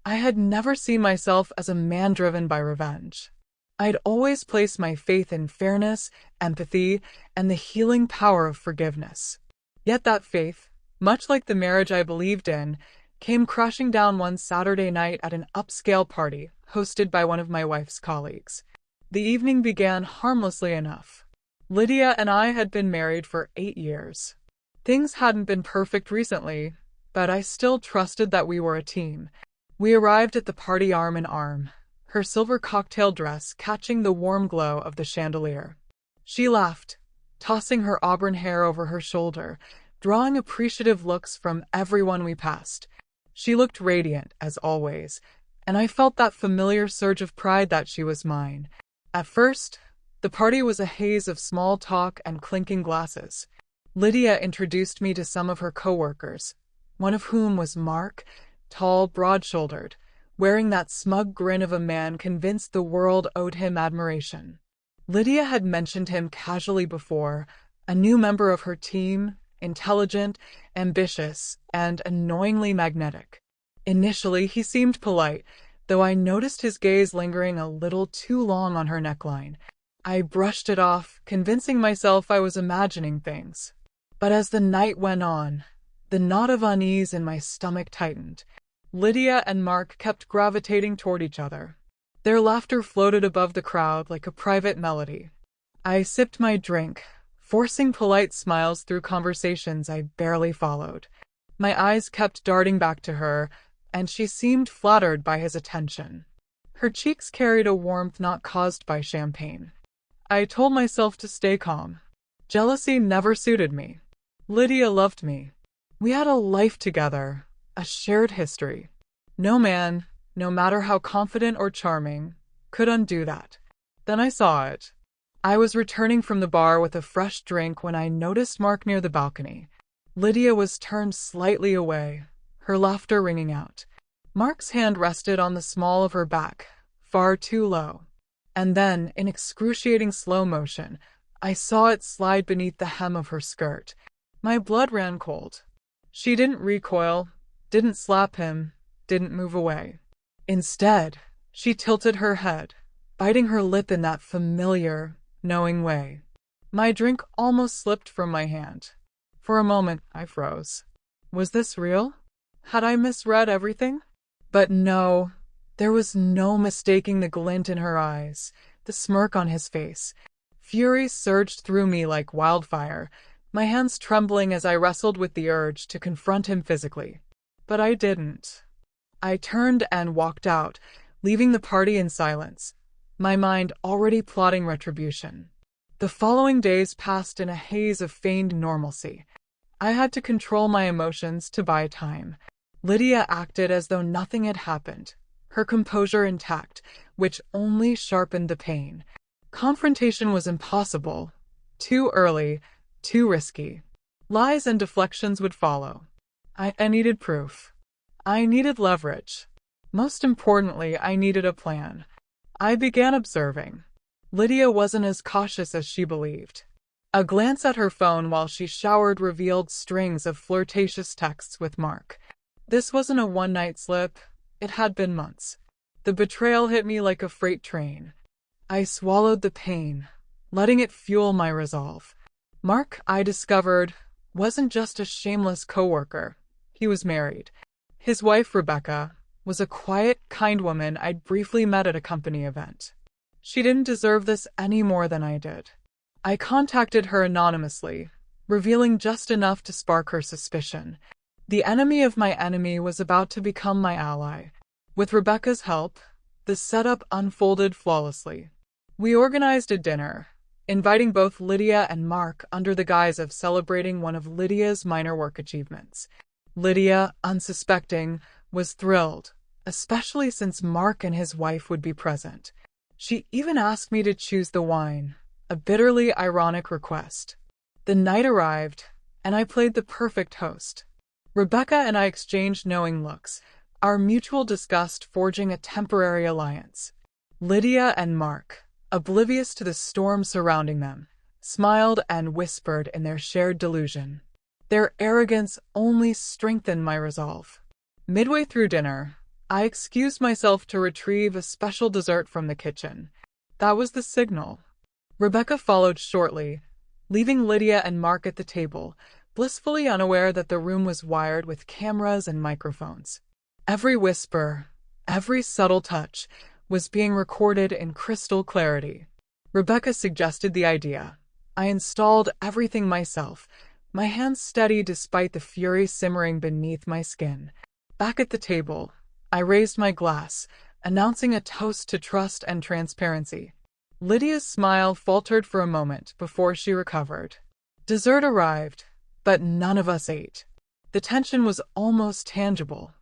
I had never seen myself as a man driven by revenge. I'd always placed my faith in fairness, empathy, and the healing power of forgiveness. Yet that faith, much like the marriage I believed in, came crashing down one Saturday night at an upscale party hosted by one of my wife's colleagues. The evening began harmlessly enough. Lydia and I had been married for 8 years. Things hadn't been perfect recently, but I still trusted that we were a team. We arrived at the party arm in arm, her silver cocktail dress catching the warm glow of the chandelier. She laughed, tossing her auburn hair over her shoulder, drawing appreciative looks from everyone we passed. She looked radiant, as always, and I felt that familiar surge of pride that she was mine. At first, the party was a haze of small talk and clinking glasses. Lydia introduced me to some of her coworkers, one of whom was Mark, tall, broad-shouldered, wearing that smug grin of a man convinced the world owed him admiration. Lydia had mentioned him casually before, a new member of her team, intelligent, ambitious, and annoyingly magnetic. Initially, he seemed polite, though I noticed his gaze lingering a little too long on her neckline. I brushed it off, convincing myself I was imagining things. But as the night went on, the knot of unease in my stomach tightened. Lydia and Mark kept gravitating toward each other. Their laughter floated above the crowd like a private melody. I sipped my drink, forcing polite smiles through conversations I barely followed. My eyes kept darting back to her, and she seemed flattered by his attention. Her cheeks carried a warmth not caused by champagne. I told myself to stay calm. Jealousy never suited me. Lydia loved me. We had a life together, a shared history. No man, no matter how confident or charming, could undo that. Then I saw it. I was returning from the bar with a fresh drink when I noticed Mark near the balcony. Lydia was turned slightly away, her laughter ringing out. Mark's hand rested on the small of her back, far too low. And then, in excruciating slow motion, I saw it slide beneath the hem of her skirt. My blood ran cold. She didn't recoil, didn't slap him, didn't move away. Instead, she tilted her head, biting her lip in that familiar, knowing way. My drink almost slipped from my hand. For a moment, I froze. Was this real? Had I misread everything? But no, there was no mistaking the glint in her eyes, the smirk on his face. Fury surged through me like wildfire, my hands trembling as I wrestled with the urge to confront him physically. But I didn't. I turned and walked out, leaving the party in silence, my mind already plotting retribution. The following days passed in a haze of feigned normalcy. I had to control my emotions to buy time. Lydia acted as though nothing had happened, her composure intact, which only sharpened the pain. Confrontation was impossible. Too early, too risky. Lies and deflections would follow. I needed proof. I needed leverage. Most importantly, I needed a plan. I began observing. Lydia wasn't as cautious as she believed. A glance at her phone while she showered revealed strings of flirtatious texts with Mark. This wasn't a one-night slip. It had been months. The betrayal hit me like a freight train. I swallowed the pain, letting it fuel my resolve. Mark, I discovered, wasn't just a shameless coworker. He was married. His wife, Rebecca, was a quiet, kind woman I'd briefly met at a company event. She didn't deserve this any more than I did. I contacted her anonymously, revealing just enough to spark her suspicion. The enemy of my enemy was about to become my ally. With Rebecca's help, the setup unfolded flawlessly. We organized a dinner, inviting both Lydia and Mark under the guise of celebrating one of Lydia's minor work achievements. Lydia, unsuspecting, was thrilled, especially since Mark and his wife would be present. She even asked me to choose the wine, a bitterly ironic request. The night arrived, and I played the perfect host. Rebecca and I exchanged knowing looks, our mutual disgust forging a temporary alliance. Lydia and Mark, oblivious to the storm surrounding them, smiled and whispered in their shared delusion. Their arrogance only strengthened my resolve. Midway through dinner, I excused myself to retrieve a special dessert from the kitchen. That was the signal. Rebecca followed shortly, leaving Lydia and Mark at the table, blissfully unaware that the room was wired with cameras and microphones. Every whisper, every subtle touch, was being recorded in crystal clarity. Rebecca suggested the idea. I installed everything myself, my hands steady despite the fury simmering beneath my skin. Back at the table, I raised my glass, announcing a toast to trust and transparency. Lydia's smile faltered for a moment before she recovered. Dessert arrived, but none of us ate. The tension was almost tangible.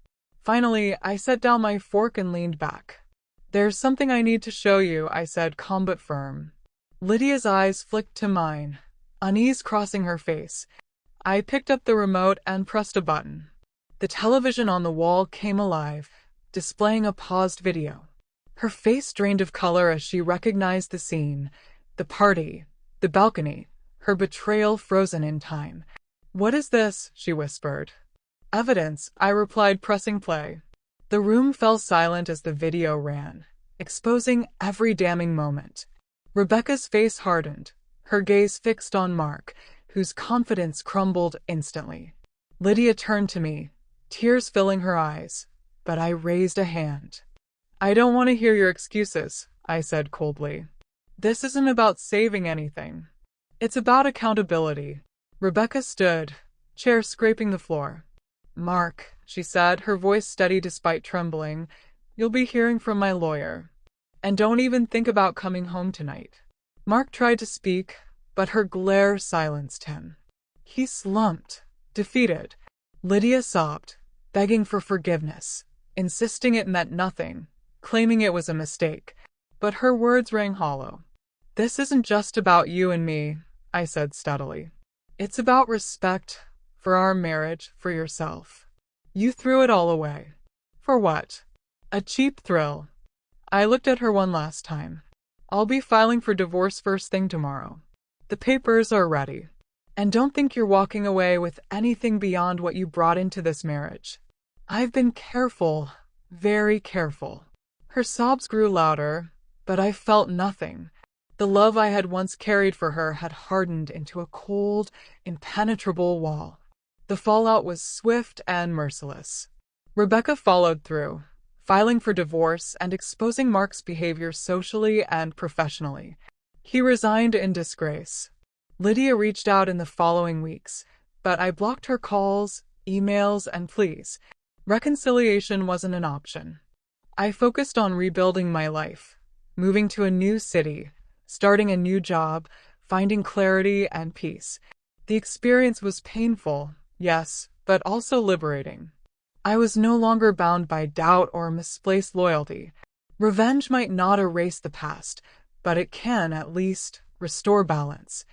Finally, I set down my fork and leaned back. "There's something I need to show you," I said, calm but firm. Lydia's eyes flicked to mine, unease crossing her face. I picked up the remote and pressed a button. The television on the wall came alive, displaying a paused video. Her face drained of color as she recognized the scene, the party, the balcony, her betrayal frozen in time. "What is this?" she whispered. "Evidence," I replied, pressing play. The room fell silent as the video ran, exposing every damning moment. Rebecca's face hardened, her gaze fixed on Mark, whose confidence crumbled instantly. Lydia turned to me, tears filling her eyes, but I raised a hand. "I don't want to hear your excuses," I said coldly. "This isn't about saving anything. It's about accountability." Rebecca stood, chair scraping the floor. "Mark," she said, her voice steady despite trembling, "you'll be hearing from my lawyer. And don't even think about coming home tonight." Mark tried to speak, but her glare silenced him. He slumped, defeated. Lydia sobbed, begging for forgiveness, insisting it meant nothing, claiming it was a mistake. But her words rang hollow. "This isn't just about you and me," I said steadily. "It's about respect, for our marriage, for yourself. You threw it all away. For what? A cheap thrill." I looked at her one last time. "I'll be filing for divorce first thing tomorrow. The papers are ready. And don't think you're walking away with anything beyond what you brought into this marriage. I've been careful, very careful." Her sobs grew louder, but I felt nothing. The love I had once carried for her had hardened into a cold, impenetrable wall. The fallout was swift and merciless. Rebecca followed through, filing for divorce and exposing Mark's behavior socially and professionally. He resigned in disgrace. Lydia reached out in the following weeks, but I blocked her calls, emails, and pleas. Reconciliation wasn't an option. I focused on rebuilding my life, moving to a new city, starting a new job, finding clarity and peace. The experience was painful, yes, but also liberating. I was no longer bound by doubt or misplaced loyalty. Revenge might not erase the past, but it can, at least, restore balance.